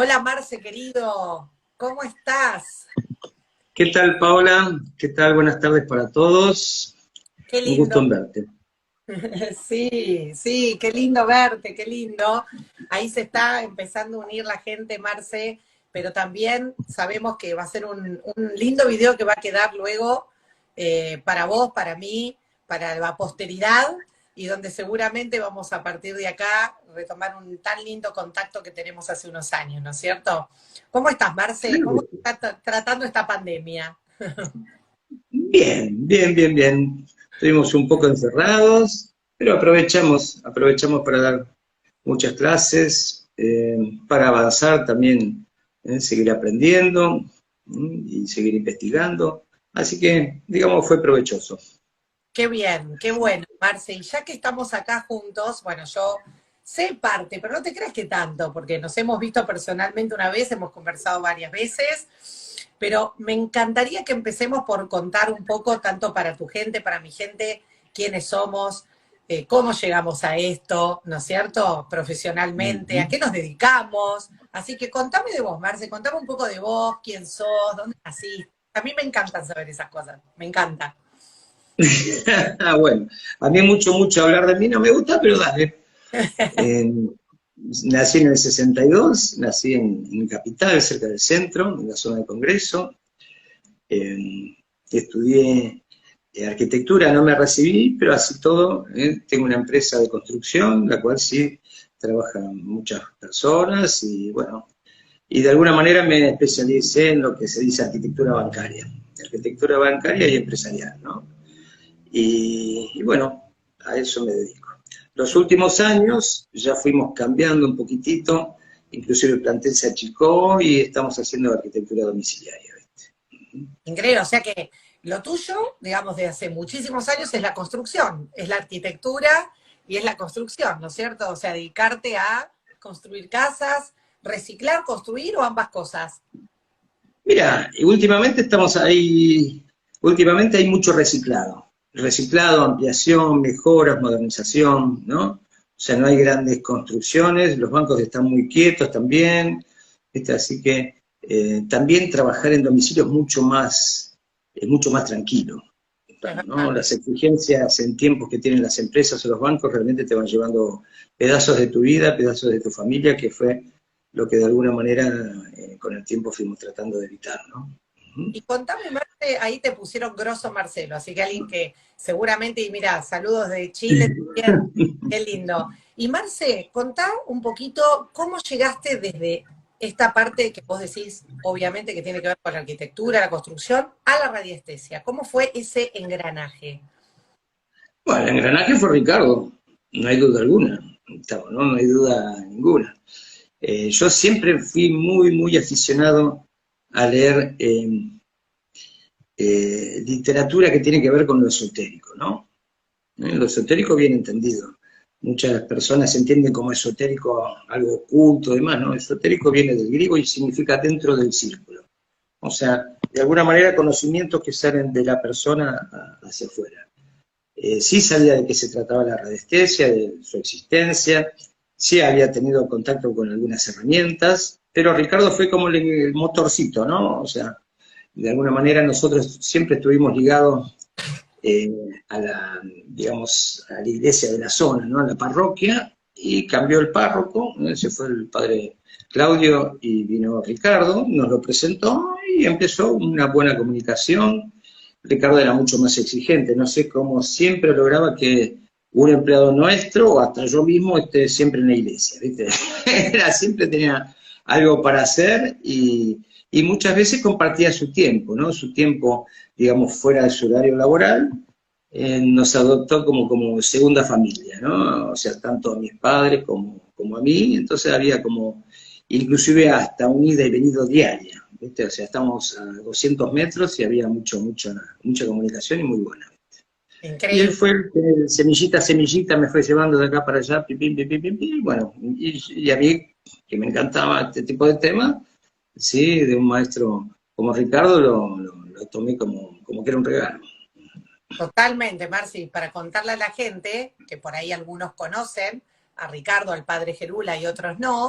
Hola Marce, querido, ¿cómo estás? ¿Qué tal, Paola? ¿Qué tal? Buenas tardes para todos. Qué Un gusto lindo. en verte. Sí, sí, qué lindo verte, qué lindo. Ahí se está empezando a unir la gente, Marce, pero también sabemos que va a ser un lindo video que va a quedar luego para vos, para mí, para la posteridad, y donde seguramente vamos a partir de acá retomar un tan lindo contacto que tenemos hace unos años, ¿no es cierto? ¿Cómo estás, Marce? Claro ¿Cómo que sí. estás tratando esta pandemia? Bien, bien, bien, bien. Estuvimos un poco encerrados, pero aprovechamos para dar muchas clases, para avanzar también, seguir aprendiendo, y seguir investigando. Así que, digamos, fue provechoso. Qué bien, qué bueno, Marce. Y ya que estamos acá juntos, bueno, yo sé parte, pero no te creas que tanto, porque nos hemos visto personalmente una vez, hemos conversado varias veces, pero me encantaría que empecemos por contar un poco, tanto para tu gente, para mi gente, quiénes somos, cómo llegamos a esto, ¿no es cierto? Profesionalmente, a Ujú. qué nos dedicamos. Así que contame de vos, Marce, contame un poco de vos, quién sos, dónde naciste. A mí me encantan saber esas cosas, me encanta. Bueno, a mí mucho hablar de mí no me gusta, pero dale. Eh, Nací en el 62, nací en Capital, cerca del centro, en la zona de Congreso. Eh, Estudié arquitectura, no me recibí, pero así todo, tengo una empresa de construcción, la cual sí trabajan muchas personas y bueno, y de alguna manera me especialicé en lo que se dice arquitectura bancaria y empresarial, ¿no? Y bueno, a eso me dedico. Los últimos años ya fuimos cambiando un poquitito, inclusive el plantel se achicó y estamos haciendo arquitectura domiciliaria. Increíble, o sea que lo tuyo, digamos, de hace muchísimos años es la construcción, es la arquitectura y es la construcción, ¿no es cierto? O sea, dedicarte a construir casas, reciclar, construir o ambas cosas. Mira, últimamente hay mucho reciclado, ampliación, mejoras, modernización, ¿no? O sea, no hay grandes construcciones, los bancos están muy quietos también, ¿viste? Así que también trabajar en domicilio es mucho más tranquilo, Es ¿no? verdad. Las exigencias en tiempos que tienen las empresas o los bancos realmente te van llevando pedazos de tu vida, pedazos de tu familia, que fue lo que de alguna manera con el tiempo fuimos tratando de evitar, ¿no? Y contame, Marce, ahí te pusieron grosso Marcelo, así que alguien que seguramente, y mira, saludos de Chile también, qué lindo. Y Marce, contá un poquito cómo llegaste desde esta parte que vos decís, obviamente que tiene que ver con la arquitectura, la construcción, a la radiestesia. ¿Cómo fue ese engranaje? Bueno, el engranaje fue Ricardo, no hay duda alguna, ¿no? No hay duda ninguna. Yo siempre fui muy aficionado a leer literatura que tiene que ver con lo esotérico, ¿no? Lo esotérico bien entendido. Muchas personas entienden como esotérico algo oculto, demás, ¿no? Esotérico viene del griego y significa dentro del círculo. O sea, de alguna manera conocimientos que salen de la persona hacia afuera. Sí sabía de qué se trataba la radiestesia, de su existencia, sí había tenido contacto con algunas herramientas, pero Ricardo fue como el motorcito, ¿no? O sea, de alguna manera nosotros siempre estuvimos ligados eh, a la, digamos, a la iglesia de la zona, ¿no? A la parroquia, y cambió el párroco, ¿no? Se fue el padre Claudio y vino Ricardo, nos lo presentó y empezó una buena comunicación. Ricardo era mucho más exigente, no sé cómo siempre lograba que un empleado nuestro, o hasta yo mismo, esté siempre en la iglesia, ¿viste? Era, siempre tenía algo para hacer y muchas veces compartía su tiempo, ¿no? Su tiempo, digamos, fuera de su horario laboral, nos adoptó como segunda familia, ¿no? O sea, tanto a mis padres como a mí, entonces había como, inclusive hasta un ida y venido diaria, ¿viste? O sea, estamos a 200 metros y había mucha comunicación y muy buena. Y él Increíble. fue el que, semillita a semillita, me fue llevando de acá para allá, y bueno, y a mí, que me encantaba este tipo de temas, sí, de un maestro como Ricardo, lo tomé como que era un regalo. Totalmente, Marci, para contarle a la gente, que por ahí algunos conocen, a Ricardo, al padre Gerula y otros no,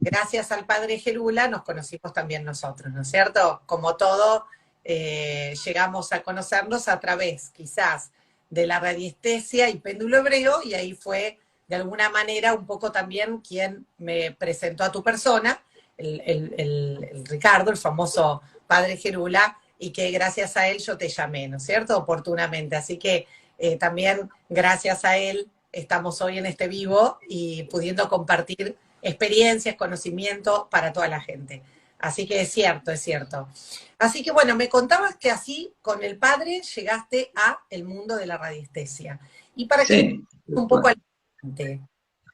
gracias al padre Gerula nos conocimos también nosotros, ¿no es cierto? Como todo, llegamos a conocernos a través, quizás, de la radiestesia y péndulo hebreo, y ahí fue, de alguna manera, un poco también quien me presentó a tu persona, el Ricardo, el famoso padre Gerula, y que gracias a él yo te llamé, ¿no es cierto? Oportunamente. Así que también gracias a él estamos hoy en este vivo y pudiendo compartir experiencias, conocimiento para toda la gente. Así que es cierto, es cierto. Así que bueno, me contabas que así con el padre llegaste a el mundo de la radiestesia. Y para que Sí, un poco al gente,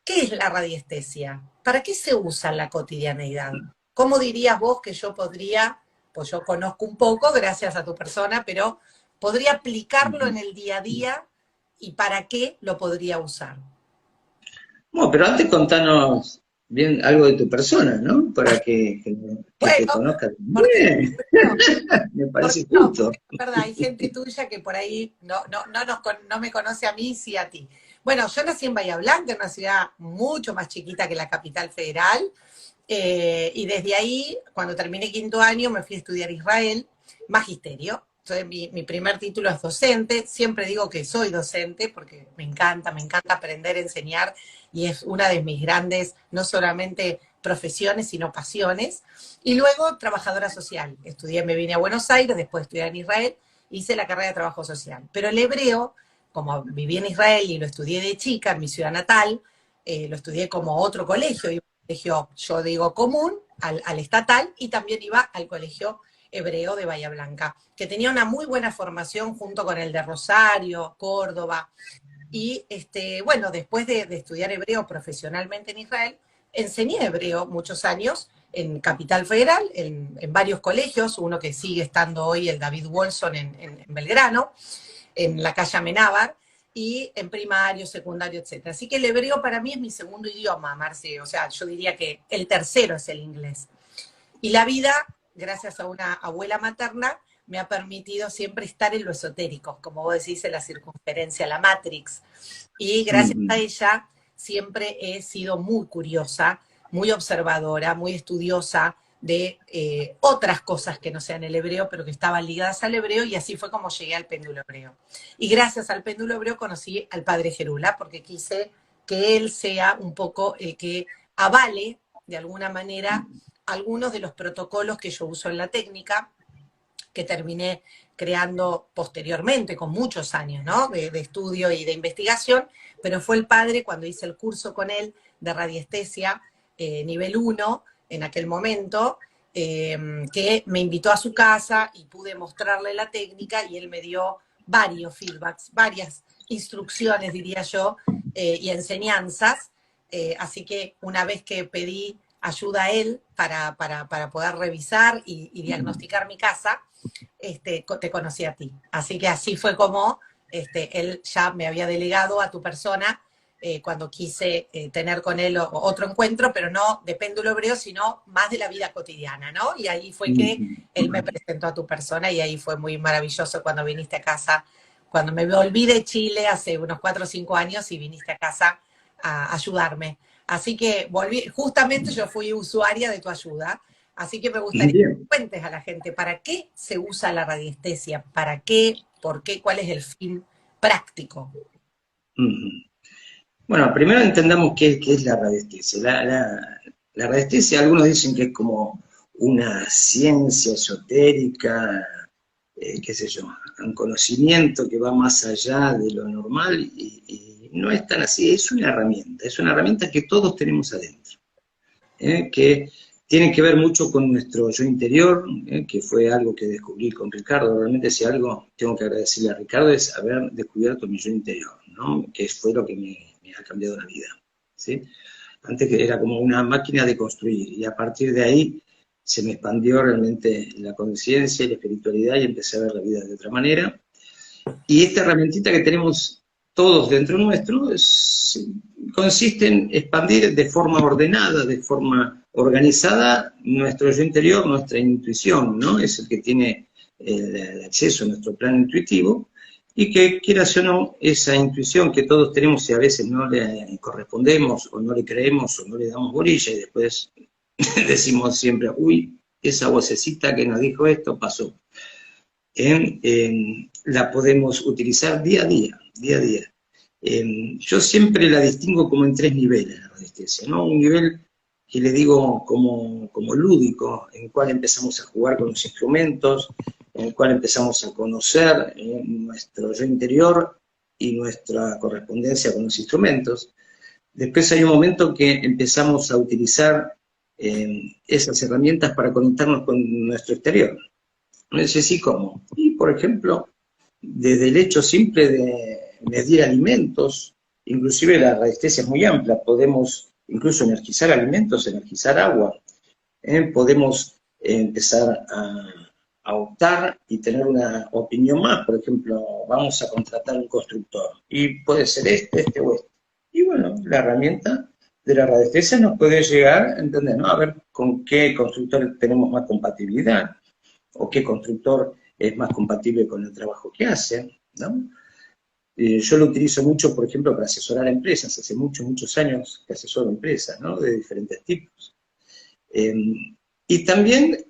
¿qué es la radiestesia? ¿Para qué se usa en la cotidianeidad? ¿Cómo dirías vos que yo podría, pues yo conozco un poco gracias a tu persona, pero podría aplicarlo en el día a día y para qué lo podría usar? bueno, pero antes contanos bien algo de tu persona, ¿no? Para que te Bueno, conozcan porque, bien, bueno, me porque parece no, justo. porque es verdad, hay gente tuya que por ahí no me conoce a mí, sí a ti. Bueno, yo nací en Bahía Blanca, en una ciudad mucho más chiquita que la capital federal, y desde ahí, cuando terminé quinto año, me fui a estudiar Israel, magisterio. Entonces, mi primer título es docente. Siempre digo que soy docente porque me encanta aprender, enseñar, y es una de mis grandes, no solamente profesiones, sino pasiones. Y luego, trabajadora social. Estudié, me vine a Buenos Aires, después estudié en Israel, hice la carrera de trabajo social. Pero el hebreo, como viví en Israel y lo estudié de chica, en mi ciudad natal, lo estudié como otro colegio, colegio, yo digo común, al estatal, y también iba al colegio hebreo de Bahía Blanca, que tenía una muy buena formación junto con el de Rosario, Córdoba. Y bueno, después de estudiar hebreo profesionalmente en Israel, enseñé hebreo muchos años en Capital Federal, en varios colegios, uno que sigue estando hoy, el David Wolson en Belgrano, en la calle Amenábar, y en primario, secundario, etcétera. Así que el hebreo para mí es mi segundo idioma, Marce. O sea, yo diría que el tercero es el inglés. Y la vida, gracias a una abuela materna, me ha permitido siempre estar en lo esotérico, como vos decís, en la circunferencia, la Matrix. Y gracias a Ujú. ella siempre he sido muy curiosa, muy observadora, muy estudiosa de otras cosas que no sean el hebreo, pero que estaban ligadas al hebreo, y así fue como llegué al péndulo hebreo. Y gracias al péndulo hebreo conocí al padre Gerula, porque quise que él sea un poco el que avale, de alguna manera, algunos de los protocolos que yo uso en la técnica, que terminé creando posteriormente, con muchos años, ¿no? De estudio y de investigación, pero fue el padre, cuando hice el curso con él de radiestesia, nivel 1, en aquel momento, que me invitó a su casa y pude mostrarle la técnica, y él me dio varios feedbacks, varias instrucciones, diría yo, y enseñanzas. Así que una vez que pedí ayuda a él para poder revisar y diagnosticar mi casa, te conocí a ti. Así que así fue como él ya me había delegado a tu persona, cuando quise tener con él otro encuentro, pero no de péndulo hebreo, sino más de la vida cotidiana, ¿no? Y ahí fue que él me presentó a tu persona, y ahí fue muy maravilloso cuando viniste a casa, cuando me volví de Chile hace unos 4 o 5 años y viniste a casa a ayudarme. Así que volví, justamente yo fui usuaria de tu ayuda, así que me gustaría Bien. cuentes a la gente para qué se usa la radiestesia, para qué, por qué, cuál es el fin práctico. Ujú. Bueno, primero entendamos qué es la radiestesia. La radiestesia, algunos dicen que es como una ciencia esotérica, qué sé yo, un conocimiento que va más allá de lo normal, y no es tan así, es una herramienta que todos tenemos adentro, que tiene que ver mucho con nuestro yo interior, que fue algo que descubrí con Ricardo. Realmente, si algo tengo que agradecerle a Ricardo, es haber descubierto mi yo interior, ¿no? Que fue lo que me ha cambiado la vida, ¿sí? Antes que era como una máquina de construir, y a partir de ahí se me expandió realmente la conciencia y la espiritualidad, y empecé a ver la vida de otra manera. Y esta herramientita que tenemos todos dentro nuestro consiste en expandir de forma ordenada, de forma organizada, nuestro yo interior, nuestra intuición, ¿no? Es el que tiene el acceso a nuestro plano intuitivo, y que, quieras o no, esa intuición que todos tenemos y a veces no le correspondemos, o no le creemos, o no le damos bolilla, y después decimos siempre, uy, esa vocecita que nos dijo esto pasó. La podemos utilizar día a día, día a día. Yo siempre la distingo como en 3 niveles, la radiestesia, ¿no? Un nivel que le digo como lúdico, en el cual empezamos a jugar con los instrumentos, en el cual empezamos a conocer nuestro yo interior y nuestra correspondencia con los instrumentos. Después hay un momento que empezamos a utilizar esas herramientas para conectarnos con nuestro exterior. No sé si cómo. Y, por ejemplo, desde el hecho simple de medir alimentos, inclusive la radiestesia es muy amplia, podemos incluso energizar alimentos, energizar agua, podemos empezar a optar y tener una opinión más, por ejemplo, vamos a contratar un constructor, y puede ser este o este. Y bueno, la herramienta de la radiestesia nos puede llegar a entender, ¿no? A ver con qué constructor tenemos más compatibilidad, o qué constructor es más compatible con el trabajo que hace, ¿no? Yo lo utilizo mucho, por ejemplo, para asesorar a empresas. Hace muchos años que asesoro empresas, ¿no? De diferentes tipos. Y también,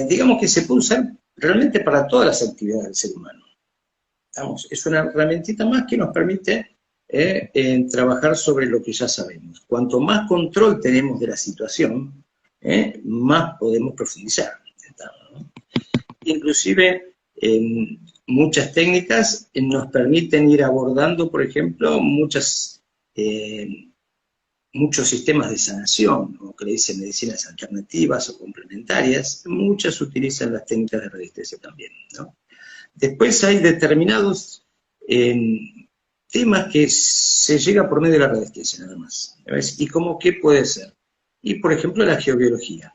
digamos que se puede usar realmente para todas las actividades del ser humano. Vamos, es una herramientita más que nos permite trabajar sobre lo que ya sabemos. Cuanto más control tenemos de la situación, más podemos profundizar, ¿no? Inclusive, muchas técnicas nos permiten ir abordando, por ejemplo, muchos sistemas de sanación, o que le dicen medicinas alternativas o complementarias. Muchas utilizan las técnicas de radiestesia también, ¿no? Después hay determinados temas que se llega por medio de la radiestesia, nada más. ¿Ves? ¿Y cómo qué puede ser? Y, por ejemplo, la geobiología.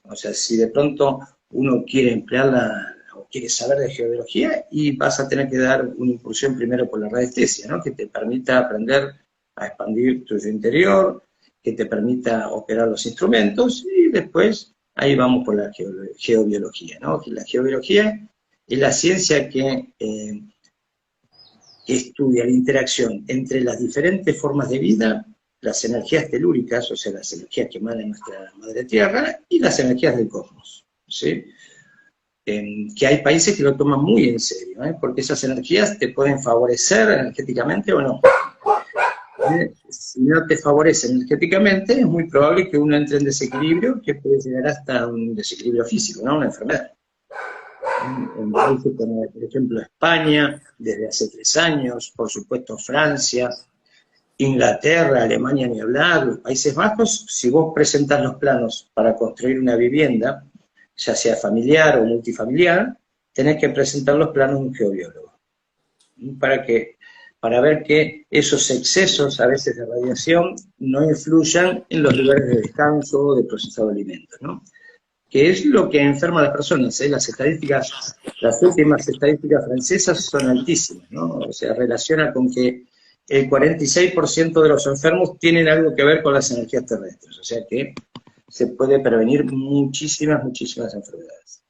O sea, si de pronto uno quiere emplearla o quiere saber de geobiología, y vas a tener que dar una impulsión primero por la radiestesia, ¿no? Que te permita aprender a expandir tu yo interior, que te permita operar los instrumentos, y después ahí vamos por la geobiología, ¿no? Que la geobiología es la ciencia que estudia la interacción entre las diferentes formas de vida, las energías telúricas, o sea, las energías que emana nuestra Madre Tierra, y las energías del cosmos, ¿sí? Que hay países que lo toman muy en serio, porque esas energías te pueden favorecer energéticamente o no. Si no te favorecen energéticamente, es muy probable que uno entre en desequilibrio, que puede llegar hasta un desequilibrio físico, ¿no? Una enfermedad. En países como, por ejemplo, España, desde hace 3 años, por supuesto Francia, Inglaterra, Alemania, ni hablar, los Países Bajos, si vos presentás los planos para construir una vivienda, ya sea familiar o multifamiliar, tenés que presentar los planos de un geobiólogo. Para ver que esos excesos, a veces, de radiación no influyan en los lugares de descanso o de procesado de alimentos, ¿no? Que es lo que enferma a las personas, ¿eh? Las estadísticas, las últimas estadísticas francesas son altísimas, ¿no? O sea, relaciona con que el 46% de los enfermos tienen algo que ver con las energías terrestres, o sea que se puede prevenir muchísimas enfermedades.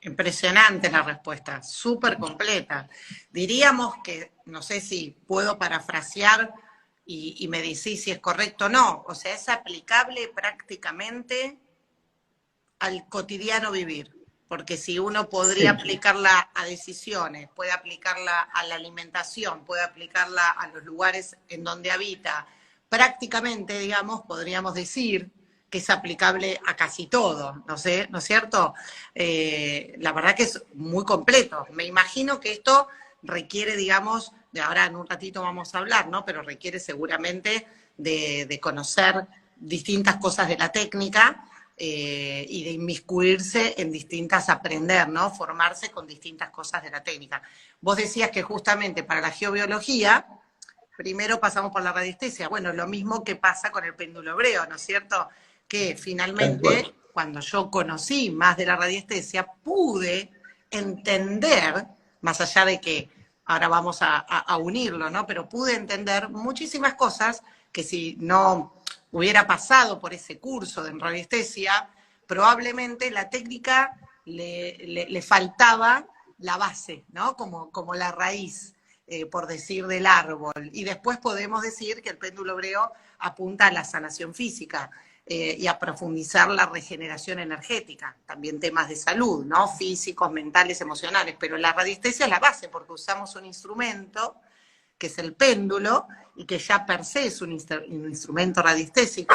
Impresionante la respuesta, súper completa. Diríamos que, no sé si puedo parafrasear y me decís si es correcto o no, o sea, es aplicable prácticamente al cotidiano vivir, porque si uno podría aplicarla a decisiones, puede aplicarla a la alimentación, puede aplicarla a los lugares en donde habita, prácticamente, digamos, podríamos decir que es aplicable a casi todo, ¿no sé? ¿No es cierto? La verdad que es muy completo. Me imagino que esto requiere, digamos, de ahora en un ratito vamos a hablar, ¿no? Pero requiere seguramente de conocer distintas cosas de la técnica, y de inmiscuirse en distintas, aprender, ¿no? Formarse con distintas cosas de la técnica. Vos decías que justamente para la geobiología, primero pasamos por la radiestesia. Bueno, lo mismo que pasa con el péndulo hebreo, ¿no es cierto? Que finalmente, cuando yo conocí más de la radiestesia, pude entender, más allá de que ahora vamos a unirlo, ¿no? Pero pude entender muchísimas cosas que si no hubiera pasado por ese curso de radiestesia, probablemente la técnica le faltaba la base, ¿no? Como la raíz, por decir, del árbol. Y después podemos decir que el péndulo hebreo apunta a la sanación física. y a profundizar la regeneración energética, también temas de salud, ¿no? Físicos, mentales, emocionales, pero la radiestesia es la base porque usamos un instrumento que es el péndulo y que ya per se es un instrumento radiestésico,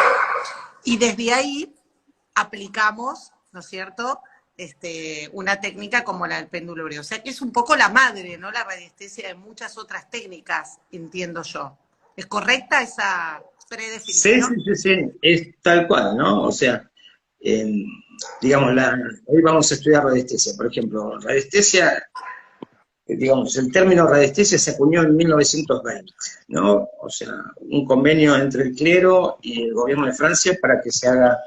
y desde ahí aplicamos, ¿no es cierto?, una técnica como la del péndulo hebreo. O sea que es un poco la madre, ¿no?, la radiestesia de muchas otras técnicas, entiendo yo. ¿Es correcta esa predefinición? Sí, es tal cual, ¿no? O sea, digamos, hoy vamos a estudiar radiestesia, por ejemplo, radiestesia, digamos, el término radiestesia se acuñó en 1920, ¿no? O sea, un convenio entre el clero y el gobierno de Francia para que se haga,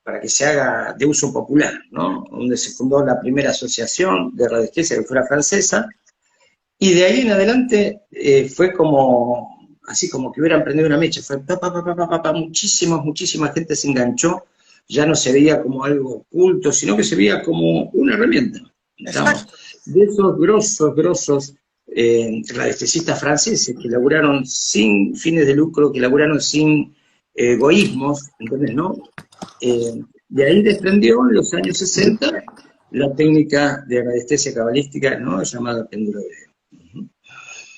para que se haga de uso popular, ¿no? Donde se fundó la primera asociación de radiestesia que fuera francesa, y de ahí en adelante fue como, así como que hubieran prendido una mecha, fue muchísima gente se enganchó, ya no se veía como algo oculto, sino que se veía como una herramienta. Estamos de esos grosos radiestesistas franceses que laburaron sin fines de lucro, que laburaron sin egoísmos, ¿entendés, no? De ahí desprendió en los años 60 la técnica de radiestesia cabalística, ¿no?, llamada péndulo hebreo.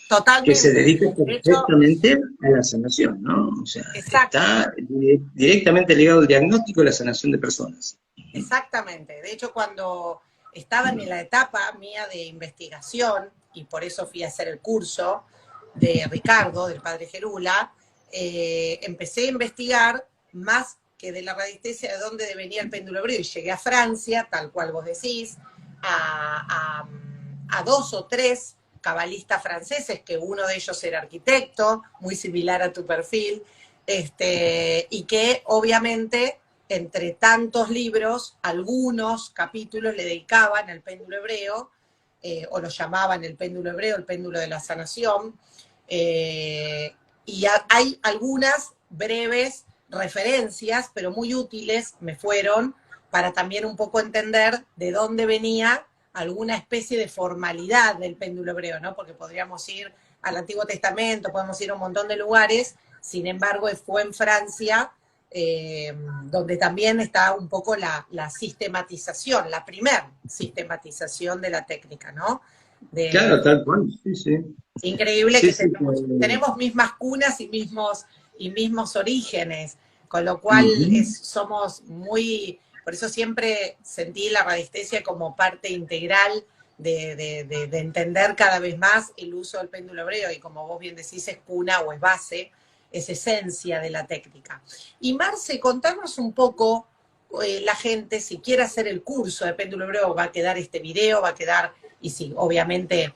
Totalmente. Que se dedica perfectamente a la sanación, ¿no? O sea, exacto, está directamente ligado al diagnóstico y la sanación de personas. Exactamente. De hecho, cuando estaba en la etapa mía de investigación, y por eso fui a hacer el curso de Ricardo, del padre Gerula, empecé a investigar más que de la radiestesia, de dónde venía el péndulo hebreo, y llegué a Francia, tal cual vos decís, a 2 o 3 cabalistas franceses, que uno de ellos era arquitecto, muy similar a tu perfil, y que obviamente entre tantos libros, algunos capítulos le dedicaban al péndulo hebreo, o lo llamaban el péndulo hebreo, el péndulo de la sanación, y hay algunas breves referencias, pero muy útiles me fueron, para también un poco entender de dónde venía alguna especie de formalidad del péndulo hebreo, ¿no? Porque podríamos ir al Antiguo Testamento, podemos ir a un montón de lugares, sin embargo fue en Francia donde también está un poco la sistematización, la primer sistematización de la técnica, ¿no? Claro, tal cual, sí. Increíble que tenemos mismas cunas y mismos orígenes, con lo cual somos muy... Por eso siempre sentí la radiestesia como parte integral de entender cada vez más el uso del péndulo hebreo, y como vos bien decís, es cuna o es base, es esencia de la técnica. Y Marce, contanos un poco, la gente, si quiere hacer el curso de péndulo hebreo, va a quedar este video, va a quedar, y si obviamente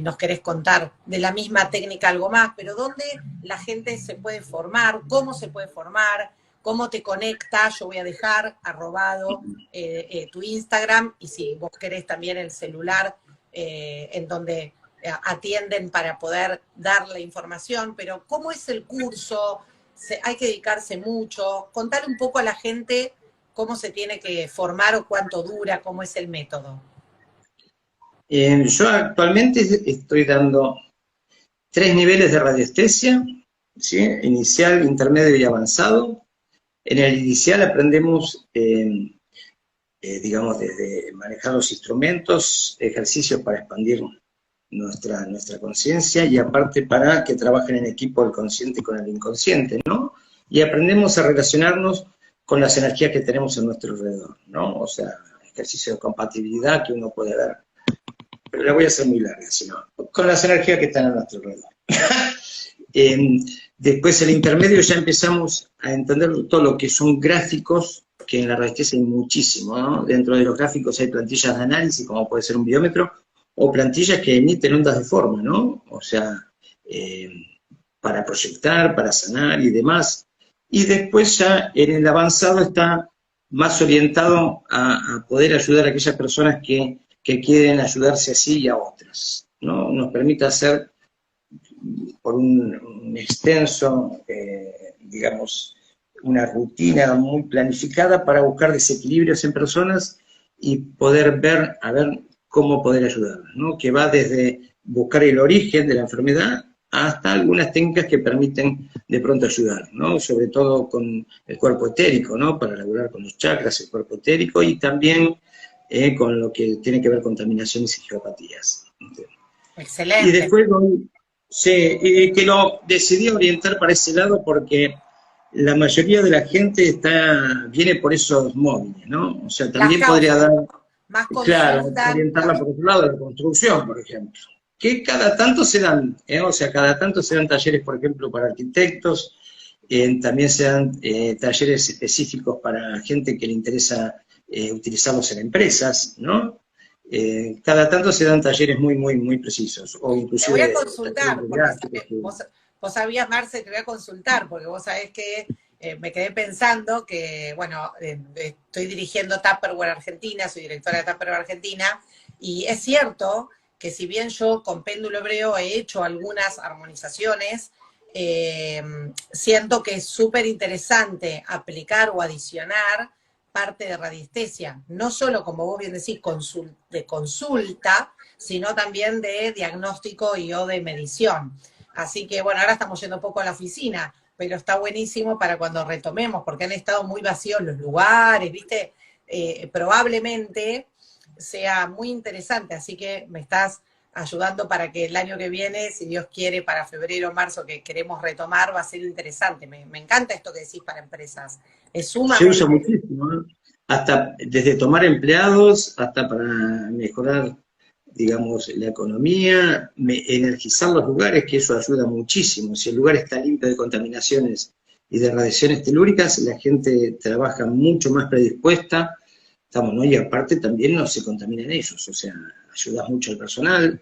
nos querés contar de la misma técnica algo más, pero ¿dónde la gente se puede formar? ¿Cómo se puede formar? ¿Cómo te conecta? Yo voy a dejar arrobado tu Instagram, y si vos querés también el celular en donde atienden para poder dar la información, pero ¿cómo es el curso? ¿Hay que dedicarse mucho? Contar un poco a la gente cómo se tiene que formar o cuánto dura, cómo es el método. Yo actualmente estoy dando 3 niveles de radiestesia, ¿sí? Inicial, intermedio y avanzado. En el inicial aprendemos, digamos, desde manejar los instrumentos, ejercicios para expandir nuestra conciencia, y aparte para que trabajen en equipo el consciente con el inconsciente, ¿no? Y aprendemos a relacionarnos con las energías que tenemos a nuestro alrededor, ¿no? O sea, ejercicio de compatibilidad que uno puede ver, pero la voy a hacer muy larga, sino con las energías que están a nuestro alrededor. Después el intermedio ya empezamos a entender todo lo que son gráficos, que en la radiestesia hay muchísimo, ¿no? Dentro de los gráficos hay plantillas de análisis, como puede ser un biómetro, o plantillas que emiten ondas de forma, ¿no? O sea, para proyectar, para sanar y demás. Y después ya en el avanzado está más orientado a poder ayudar a aquellas personas que quieren ayudarse así y a otras, ¿no? Nos permite hacer por un extenso, digamos, una rutina muy planificada para buscar desequilibrios en personas y poder ver, a ver cómo poder ayudarlas, ¿no? Que va desde buscar el origen de la enfermedad hasta algunas técnicas que permiten de pronto ayudar, ¿no? Sobre todo con el cuerpo etérico, ¿no? Para laburar con los chakras, el cuerpo etérico, y también con lo que tiene que ver con contaminaciones y geopatías. Y Excelente. después, sí, y que lo decidí orientar para ese lado porque la mayoría de la gente viene por esos móviles, ¿no? O sea, Las también podría causas, dar, más claro, consultan, orientarla por otro lado, de la construcción, por ejemplo. Que cada tanto se dan, o sea, cada tanto se dan talleres, por ejemplo, para arquitectos, también se dan talleres específicos para gente que le interesa utilizarlos en empresas, ¿no? Cada tanto se dan talleres muy, muy, muy precisos, o te voy a inclusive talleres consultar, de porque gráficos. vos sabías, Marce, te voy a consultar, porque vos sabés que me quedé pensando que, bueno, estoy dirigiendo Tupperware Argentina, soy directora de Tupperware Argentina, y es cierto que si bien yo con péndulo hebreo he hecho algunas armonizaciones, siento que es súper interesante aplicar o adicionar parte de radiestesia, no solo, como vos bien decís, de consulta, sino también de diagnóstico y o de medición. Así que, bueno, ahora estamos yendo un poco a la oficina, pero está buenísimo para cuando retomemos, porque han estado muy vacíos los lugares, ¿viste? Probablemente sea muy interesante, así que me estás ayudando para que el año que viene, si Dios quiere, para febrero o marzo, que queremos retomar, va a ser interesante. Me encanta esto que decís para empresas. Es Se usa sumamente... muchísimo, ¿no? Hasta desde tomar empleados hasta para mejorar, digamos, la economía, energizar los lugares, que eso ayuda muchísimo. Si el lugar está limpio de contaminaciones y de radiaciones telúricas, la gente trabaja mucho más predispuesta, estamos, ¿no? Y aparte también no se contaminan ellos, o sea, ayuda mucho al personal.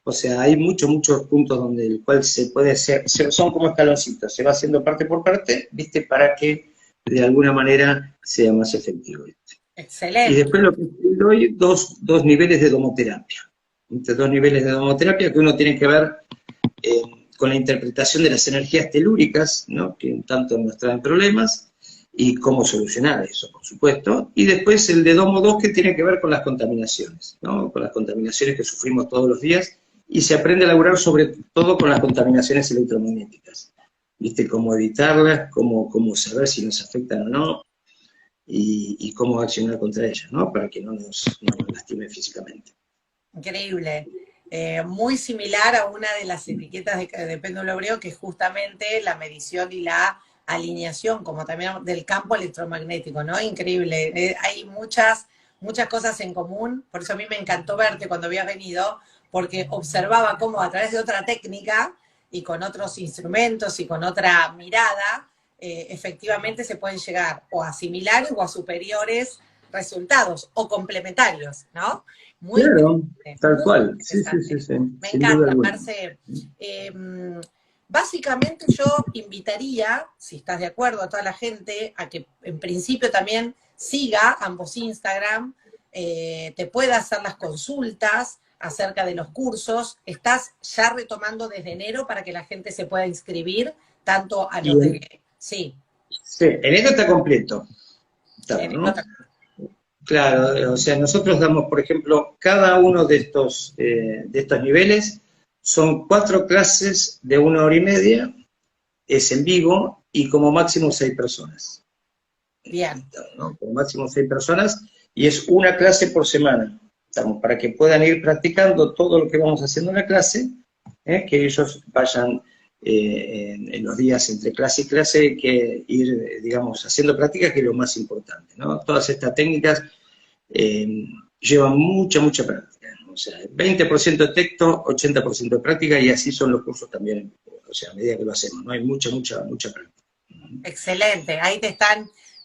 O sea, hay muchos puntos donde el cual se puede hacer, son como escaloncitos, se va haciendo parte por parte, ¿viste? Para que de alguna manera sea más efectivo. Y Excelente. después lo que doy, dos niveles de domoterapia. Entre dos niveles de domoterapia que uno tiene que ver con la interpretación de las energías telúricas, ¿no? Que un tanto nos traen problemas, y cómo solucionar eso, por supuesto. Y después el de Domo 2 que tiene que ver con las contaminaciones, ¿no? Con las contaminaciones que sufrimos todos los días, y se aprende a laburar sobre todo con las contaminaciones electromagnéticas. ¿Viste? Cómo evitarlas, cómo saber si nos afectan o no, y cómo accionar contra ellas, ¿no? Para que no nos lastimen físicamente. Increíble. Muy similar a una de las etiquetas de péndulo hebreo, que es justamente la medición y la alineación, como también del campo electromagnético, ¿no? Increíble. Hay muchas cosas en común, por eso a mí me encantó verte cuando habías venido, porque observaba cómo a través de otra técnica y con otros instrumentos y con otra mirada, efectivamente se pueden llegar o a similares o a superiores resultados o complementarios, ¿no? Muy Claro, interesante, tal muy cual. Sí, sí, sí, interesante. sí, Me sin duda encanta, alguna. Marce. Básicamente yo invitaría, si estás de acuerdo, a toda la gente a que en principio también siga ambos Instagram, te pueda hacer las consultas acerca de los cursos. Estás ya retomando desde enero para que la gente se pueda inscribir, tanto a Y los de... Sí, sí, enero está completo, estamos, enero ¿no? Claro, o sea, nosotros damos, por ejemplo, cada uno de estos niveles son 4 clases de 1 hora y media, es en vivo, y como máximo 6 personas. bien. ¿No? Como máximo 6 personas, y es una clase por semana. Estamos, para que puedan ir practicando todo lo que vamos haciendo en la clase, que ellos vayan en los días entre clase y clase, que ir, digamos, haciendo práctica, que es lo más importante, ¿no? Todas estas técnicas llevan mucha práctica, ¿no? O sea, 20% de texto, 80% de práctica, y así son los cursos también, o sea, a medida que lo hacemos, ¿no? Hay mucha práctica. Excelente, ahí te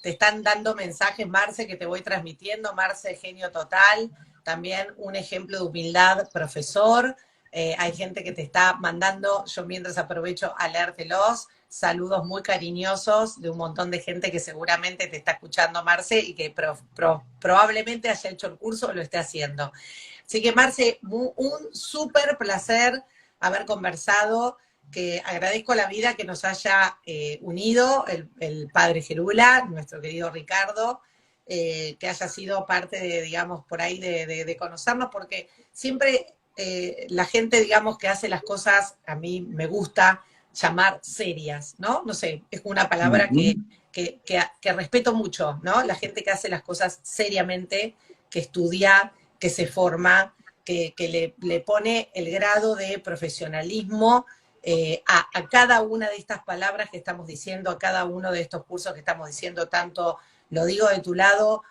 están dando mensajes, Marce, que te voy transmitiendo. Marce, genio total, también un ejemplo de humildad, profesor. Hay gente que te está mandando, yo mientras aprovecho a leértelos, saludos muy cariñosos de un montón de gente que seguramente te está escuchando, Marce, y que probablemente haya hecho el curso o lo esté haciendo. Así que, Marce, un súper placer haber conversado, que agradezco a la vida que nos haya unido el padre Gerula, nuestro querido Ricardo, que haya sido parte de, digamos, por ahí de conocernos, porque siempre la gente, digamos, que hace las cosas, a mí me gusta llamar serias, ¿no? No sé, es una palabra que respeto mucho, ¿no? La gente que hace las cosas seriamente, que estudia, que se forma, que le pone el grado de profesionalismo a cada una de estas palabras que estamos diciendo, a cada uno de estos cursos que estamos diciendo, tanto lo digo de tu lado,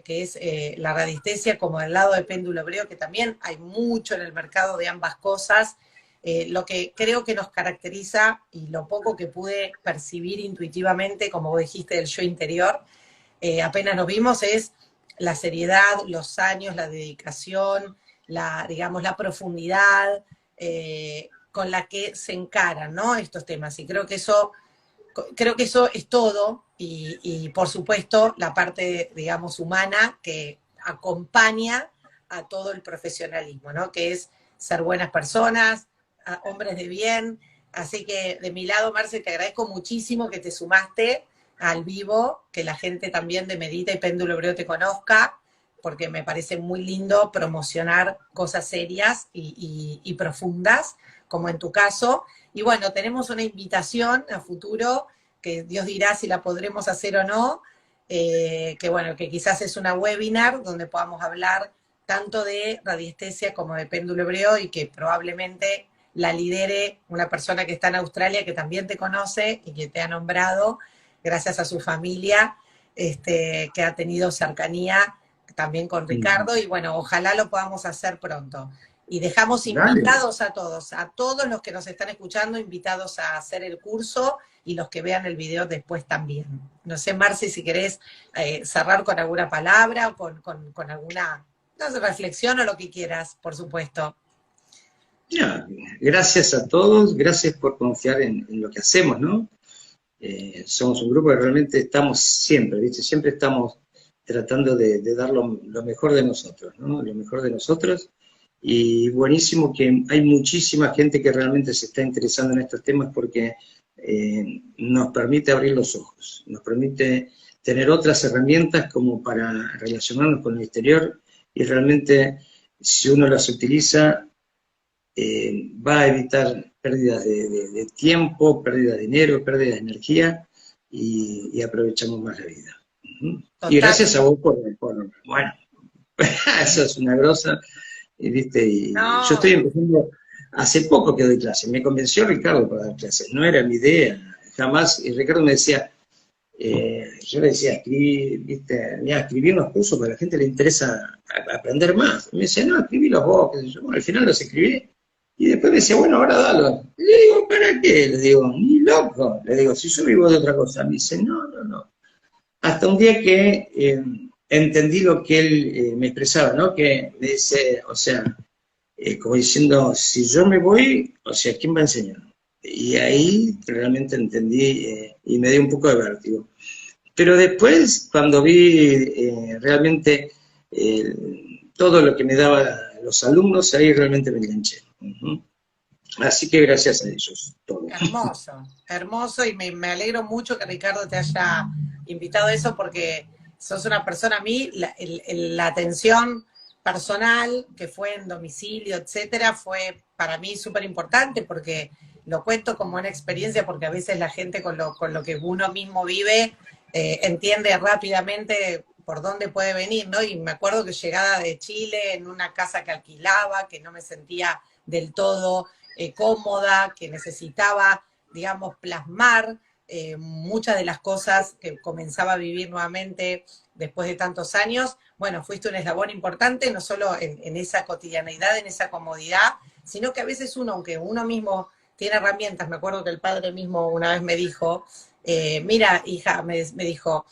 que es la radiestesia, como del lado de péndulo hebreo, que también hay mucho en el mercado de ambas cosas. Lo que creo que nos caracteriza, y lo poco que pude percibir intuitivamente, como vos dijiste, del yo interior, apenas nos vimos, es la seriedad, los años, la dedicación, digamos, la profundidad con la que se encaran, ¿no?, estos temas. Y creo que eso es todo, y por supuesto la parte, digamos, humana que acompaña a todo el profesionalismo, ¿no?, que es ser buenas personas, hombres de bien. Así que de mi lado, Marce, te agradezco muchísimo que te sumaste al vivo, que la gente también de Medita y Péndulo Hebreo te conozca, porque me parece muy lindo promocionar cosas serias y profundas, como en tu caso. Y bueno, tenemos una invitación a futuro, que Dios dirá si la podremos hacer o no, que bueno, que quizás es una webinar donde podamos hablar tanto de radiestesia como de péndulo hebreo, y que probablemente la lidere una persona que está en Australia, que también te conoce y que te ha nombrado, gracias a su familia, que ha tenido cercanía también con Ricardo, y bueno, ojalá lo podamos hacer pronto. Y dejamos invitados a todos los que nos están escuchando, invitados a hacer el curso, y los que vean el video después también. No sé, Marci, si querés cerrar con alguna palabra o con alguna, no sé, reflexión o lo que quieras, por supuesto. Ya, gracias a todos, gracias por confiar en lo que hacemos, ¿no? Somos un grupo que realmente estamos siempre, ¿viste? Siempre estamos tratando de dar lo mejor de nosotros, ¿no? Lo mejor de nosotros. Y buenísimo que hay muchísima gente que realmente se está interesando en estos temas, porque nos permite abrir los ojos, nos permite tener otras herramientas como para relacionarnos con el exterior, y realmente, si uno las utiliza, va a evitar pérdidas de tiempo, pérdidas de dinero, pérdidas de energía, y aprovechamos más la vida. Y gracias a vos bueno, eso es una grosa, ¿viste? Y no. Yo estoy empezando, hace poco que doy clases, me convenció Ricardo para dar clases, no era mi idea, jamás, y Ricardo me decía, yo le decía, ¿viste? Mira, escribir unos cursos, porque a la gente le interesa aprender más. Y me decía, no, escribílos vos, qué sé yo. Bueno, al final los escribí. Y después me decía, bueno, ahora dalo. Y le digo, ¿para qué? Le digo, ni loco. Le digo, si yo vivo de otra cosa. Me dice, no, no, no. Hasta un día que entendí lo que él me expresaba, ¿no? Que me dice, o sea, como diciendo, si yo me voy, o sea, ¿quién va a enseñar? Y ahí realmente entendí y me dio un poco de vértigo. Pero después, cuando vi realmente todo lo que me daban los alumnos, ahí realmente me enganché. Así que gracias a ellos. Todo. Hermoso, hermoso, y me alegro mucho que Ricardo te haya invitado a eso, porque sos una persona, a mí, la atención personal, que fue en domicilio, etcétera, fue para mí súper importante, porque lo cuento como una experiencia, porque a veces la gente con lo que uno mismo vive entiende rápidamente por dónde puede venir, ¿no? Y me acuerdo que llegada de Chile en una casa que alquilaba, que no me sentía del todo cómoda, que necesitaba, digamos, plasmar muchas de las cosas que comenzaba a vivir nuevamente después de tantos años. Bueno, fuiste un eslabón importante, no solo en esa cotidianeidad, en esa comodidad, sino que a veces uno, aunque uno mismo tiene herramientas, me acuerdo que el padre mismo una vez me dijo, mira, hija, me dijo,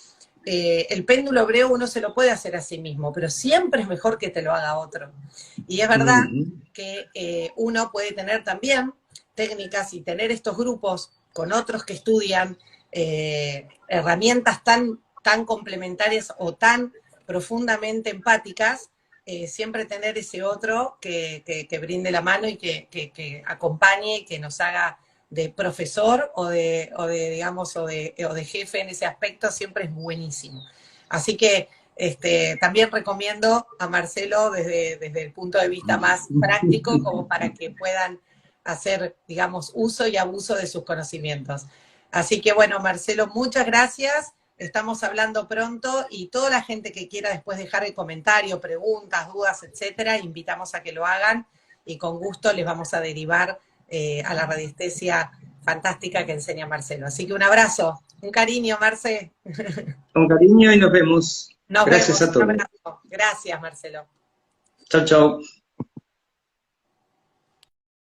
el péndulo hebreo uno se lo puede hacer a sí mismo, pero siempre es mejor que te lo haga otro. Y es verdad que uno puede tener también técnicas y tener estos grupos con otros que estudian herramientas tan complementarias o tan profundamente empáticas, siempre tener ese otro que brinde la mano y que acompañe y que nos haga de profesor digamos, o de jefe en ese aspecto, siempre es buenísimo. Así que También recomiendo a Marcelo desde el punto de vista más práctico, como para que puedan hacer, digamos, uso y abuso de sus conocimientos. Así que bueno, Marcelo, muchas gracias. Estamos hablando pronto y toda la gente que quiera después dejar el comentario, preguntas, dudas, etcétera, invitamos a que lo hagan y con gusto les vamos a derivar a la radiestesia fantástica que enseña Marcelo. Así que un abrazo, un cariño, Marce. Con cariño y nos vemos. Nos Gracias vemos, a un todos. abrazo. Gracias, Marcelo. Chao, chao.